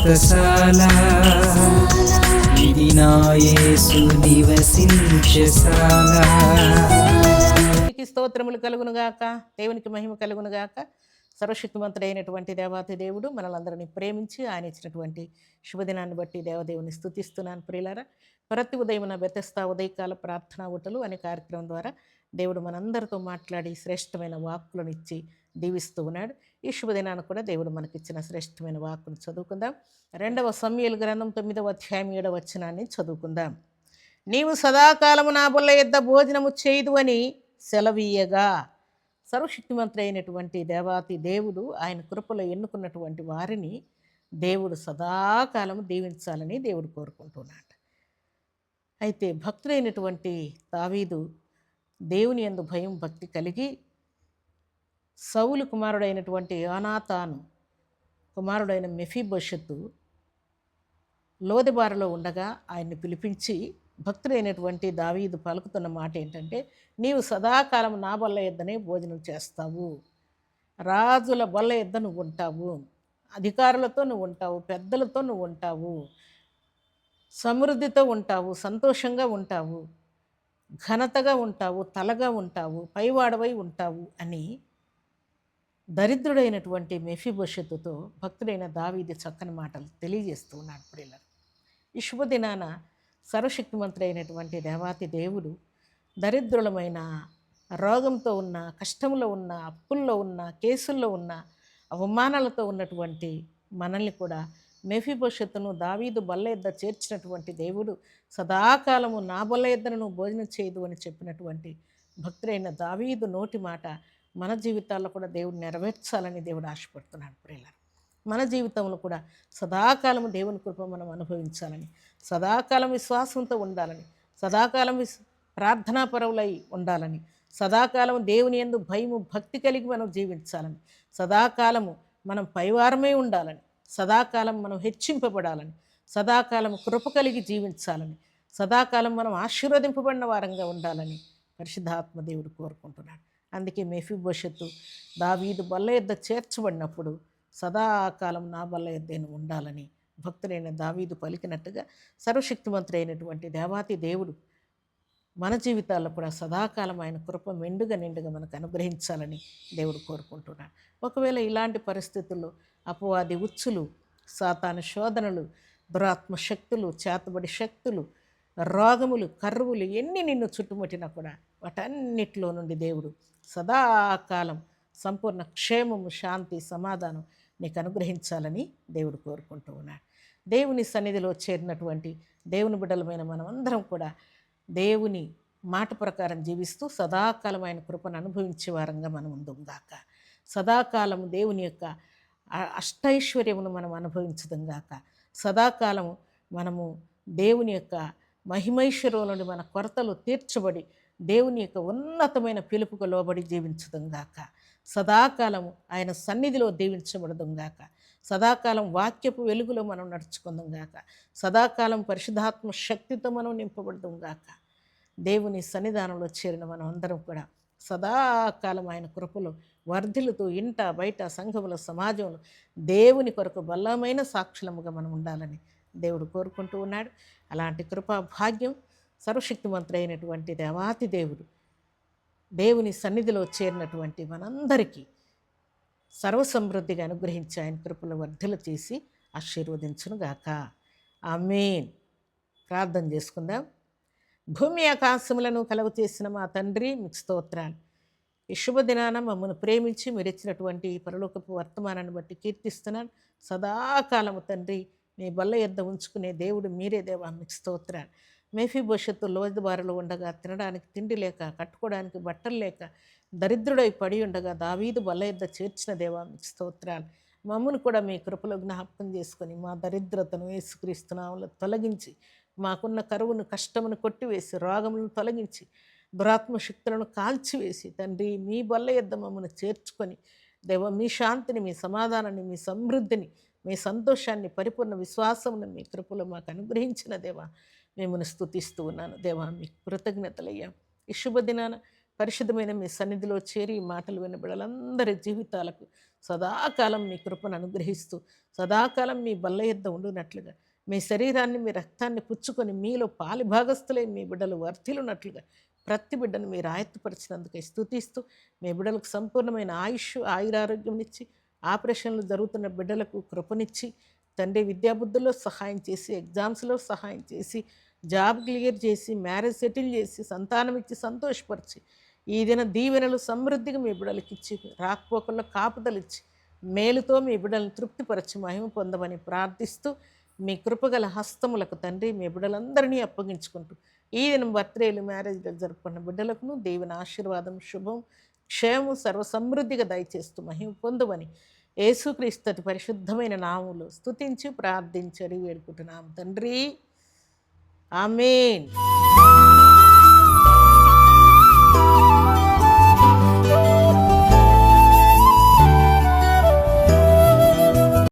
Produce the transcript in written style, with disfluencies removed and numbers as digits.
వ్రతశాల ఇది నా యేసు నివసించశాల. దేవునికి స్తోత్రములు కలుగునుగాక, దేవునికి మహిమ కలుగునుగాక. సర్వశక్తిమంతుడైనటువంటి దేవాతి దేవుడు మనలందరినీ ప్రేమించి ఆయన ఇచ్చినటువంటి శుభదినాన్ని బట్టి దేవదేవుని స్తుతిస్తున్నాను. ప్రియులారా, ప్రతి ఉదయమున బెతెస్తా ఉదయకాల ప్రార్థనా ఊటలు అనే కార్యక్రమం ద్వారా దేవుడు మనందరితో మాట్లాడి శ్రేష్టమైన వాక్కులను ఇచ్చి దీవిస్తూ ఉన్నాడు. ఈ శుభదినాన్ని కూడా దేవుడు మనకిచ్చిన శ్రేష్టమైన వాక్కును చదువుకుందాం. 2వ సమూయేలు గ్రంథం 9వ అధ్యాయం 7వ వచనాన్ని చదువుకుందాం. నీవు సదాకాలము నా బుల్ల యొద్ద భోజనము చేయదు అని సెలవీయగా. సర్వశక్తిమంతుడు అయినటువంటి దేవాతి దేవుడు ఆయన కృపలో ఎన్నుకున్నటువంటి వారిని దేవుడు సదాకాలము దీవించాలని దేవుడు కోరుకుంటున్నాడు. అయితే భక్తుడైనటువంటి దావీదు దేవుని యందు భయం భక్తి కలిగి సౌలు కుమారుడైనటువంటి యోనాతాను కుమారుడైన మెఫీబోషెతు లోదెబారులో ఉండగా ఆయన్ని పిలిపించి భక్తుడైనటువంటి దావీదు పలుకుతున్న మాట ఏంటంటే, నీవు సదాకాలం నా బల్ల యొద్దనే భోజనం చేస్తావు, రాజుల బల్ల యొద్ద నువ్వు ఉంటావు, అధికారులతో నువ్వు ఉంటావు, పెద్దలతో నువ్వు ఉంటావు, సమృద్ధితో ఉంటావు, సంతోషంగా ఉంటావు, ఘనతగా ఉంటావు, తలగా ఉంటావు, పైవాడవై ఉంటావు అని దరిద్రుడైనటువంటి మెఫీబోషెతుతో భక్తుడైన దావీదు చక్కని మాటలు తెలియజేస్తూ ఉన్నాడు. ప్రియులారా, ఈ శుభదినాన సర్వశక్తిమంతుడైనటువంటి దేవాతి దేవుడు దరిద్రులమైన, రోగంతో ఉన్న, కష్టంలో ఉన్న, అప్పుల్లో ఉన్న, కేసుల్లో ఉన్న, అవమానాలతో ఉన్నటువంటి మనల్ని కూడా మెఫీబోషెతును దావీదు బల్ల యొద్ద చేర్చినటువంటి దేవుడు సదాకాలము నా బల్ల యొద్దను నువ్వు భోజనం చేయదు అని చెప్పినటువంటి భక్తుడైన దావీదు నోటి మాట మన జీవితాల్లో కూడా దేవుడు నెరవేర్చాలని దేవుడు ఆశపడుతున్నాడు. ప్రియులారా, మన జీవితంలో కూడా సదాకాలము దేవుని కృప మనం అనుభవించాలని, సదాకాలం విశ్వాసంతో ఉండాలని, సదాకాలం ప్రార్థనాపరులై ఉండాలని, సదాకాలం దేవుని యందు భయము భక్తి కలిగి మనం జీవించాలని, సదాకాలము మనం పైవారమే ఉండాలని, సదాకాలం మనం హెచ్చింపబడాలని, సదాకాలం కృప కలిగి జీవించాలని, సదాకాలం మనం ఆశీర్వదింపబడిన వారంగా ఉండాలని పరిశుద్ధాత్మ దేవుడు కోరుకుంటున్నాడు. అందుకే మెఫీబోషెతు దావీదు బల్ల యొద్ద చేర్చబడినప్పుడు సదాకాలం నా బల్ల యొద్ద ఉండాలని భక్తుడైన దావీదు పలికినట్టుగా సర్వశక్తిమంతుడైనటువంటి దేవాతి దేవుడు మన జీవితాల్లో కూడా సదాకాలం ఆయన కృప మెండుగా నిండుగా మనకు అనుగ్రహించాలని దేవుడు కోరుకుంటున్నాడు. ఒకవేళ ఇలాంటి పరిస్థితుల్లో అపవాది ఉచ్చులు, సాతాను శోధనలు, దురాత్మ శక్తులు, చేతబడి శక్తులు, రోగములు, కర్రువులు ఎన్ని నిన్ను చుట్టుముట్టినా కూడా వాటన్నిటిలో నుండి దేవుడు సదాకాలం సంపూర్ణ క్షేమము, శాంతి, సమాధానం నీకు అనుగ్రహించాలని దేవుడు కోరుకుంటూ ఉన్నాడు. దేవుని సన్నిధిలో చేరినటువంటి దేవుని బిడ్డలమైన మనమందరం కూడా దేవుని మాట ప్రకారం జీవిస్తూ సదాకాలం ఆయన కృపను అనుభవించే వారంగా మనం ఉందాక, సదాకాలం దేవుని యొక్క అష్టైశ్వర్యమును మనం అనుభవించడం గాక, సదాకాలము మనము దేవుని యొక్క మహిమైశ్వర్యం నుండి మన కొరతలు తీర్చబడి దేవుని యొక్క ఉన్నతమైన పిలుపుకు లోబడి జీవించడం గాక, సదాకాలము ఆయన సన్నిధిలో దీవించబడడం గాక, సదాకాలం వాక్యపు వెలుగులో మనం నడుచుకుందాం గాక, సదాకాలం పరిశుద్ధాత్మ శక్తితో మనం నింపబడదాం గాక. దేవుని సన్నిధానంలో చేరిన మనం అందరం కూడా సదాకాలం ఆయన కృపలో వర్ధిల్లుతూ ఇంట బయట సంఘముల సమాజంలో దేవుని కొరకు బలమైన సాక్షులముగా మనం ఉండాలని దేవుడు కోరుకుంటూ ఉన్నాడు. అలాంటి కృపా భాగ్యం సర్వశక్తిమంతుడైనటువంటి దేవాతి దేవుడు దేవుని సన్నిధిలో చేరినటువంటి మనందరికీ సర్వసమృద్ధిగా అనుగ్రహించి ఆయన కృపలో వర్ధలు చేసి ఆశీర్వదించునుగాక. ఆమేన్. ప్రార్థన చేసుకుందాం. భూమి ఆకాశములను కలుగు చేసిన మా తండ్రి, మీకు స్తోత్రాలు. ఈ శుభదినాన మమ్మల్ని ప్రేమించి మీరు ఇచ్చినటువంటి పరలోకపు వర్తమానాన్ని బట్టి కీర్తిస్తున్నాను. సదాకాలము తండ్రి మీ బల్ల యొద్ద ఉంచుకునే దేవుడు మీరే దేవా, మీకు స్తోత్రాలు. మెఫీబోషెతు లోదెబారులో ఉండగా తినడానికి తిండి లేక, కట్టుకోవడానికి బట్టలు లేక దరిద్రుడై పడి ఉండగా దావీదు బల్ల యొద్ద చేర్చిన దేవా, మీకు స్తోత్రాలు. మమ్మల్ని కూడా మీ కృపలో జ్ఞాపకం చేసుకొని మా దరిద్రతను యేసుక్రీస్తు నామములో తొలగించి, మాకున్న కరువును కష్టమును కొట్టివేసి, రోగములను తొలగించి, దురాత్మ శక్తులను కాల్చివేసి తండ్రి మీ బల్ల యొద్ద మమ్మల్ని చేర్చుకొని దేవ మీ శాంతిని, మీ సమాధానాన్ని, మీ సమృద్ధిని, మీ సంతోషాన్ని, పరిపూర్ణ విశ్వాసమును మీ కృపలో మాకు అనుగ్రహించిన దేవా, మిమ్మల్ని స్తుతిస్తూ ఉన్నాను దేవా. మీకు కృతజ్ఞతలయ్యా. ఈ శుభదినాన పరిశుద్ధమైన మీ సన్నిధిలో చేరి ఈ మాటలు విన్న బిడ్డలందరి జీవితాలకు సదాకాలం మీ కృపను అనుగ్రహిస్తూ సదాకాలం మీ బల్ల యొద్ద ఉండునట్లుగా మీ శరీరాన్ని మీ రక్తాన్ని పుచ్చుకొని మీలో పాలి భాగస్థులై మీ బిడ్డలు వర్ధిల్లునట్లుగా ప్రతి బిడ్డను మీరు ఆయత్తపరిచినందుకే స్తుతిస్తూ మీ బిడ్డలకు సంపూర్ణమైన ఆయుష్ ఆయురారోగ్యంనిచ్చి ఆపరేషన్లు జరుగుతున్న బిడ్డలకు కృపనిచ్చి తండ్రి విద్యాబుద్ధుల్లో సహాయం చేసి ఎగ్జామ్స్లో సహాయం చేసి జాబ్ క్లియర్ చేసి మ్యారేజ్ సెటిల్ చేసి సంతానం ఇచ్చి సంతోషపరిచి ఈ దిన దీవెనలు సమృద్ధిగా మీ బిడ్డలకు ఇచ్చి రాకపోకల్లో కాపుదలిచ్చి మేలుతో మీ బిడ్డలను తృప్తిపరచి మహిమ పొందమని ప్రార్థిస్తూ మీ కృపగల హస్తములకు తండ్రి మీ బిడ్డలందరినీ అప్పగించుకుంటూ ఈ దినం బర్త్డేలు మ్యారేజ్లు జరుపుకున్న బిడ్డలకును దేవుని ఆశీర్వాదం శుభం క్షేమం సర్వసమృద్ధిగా దయచేస్తూ మహిమ పొందమని యేసుక్రీస్తు అతి పరిశుద్ధమైన నామములో స్తుతించి ప్రార్థించి అడిగి వేడుకుంటున్నాం తండ్రి, ఆమేన్.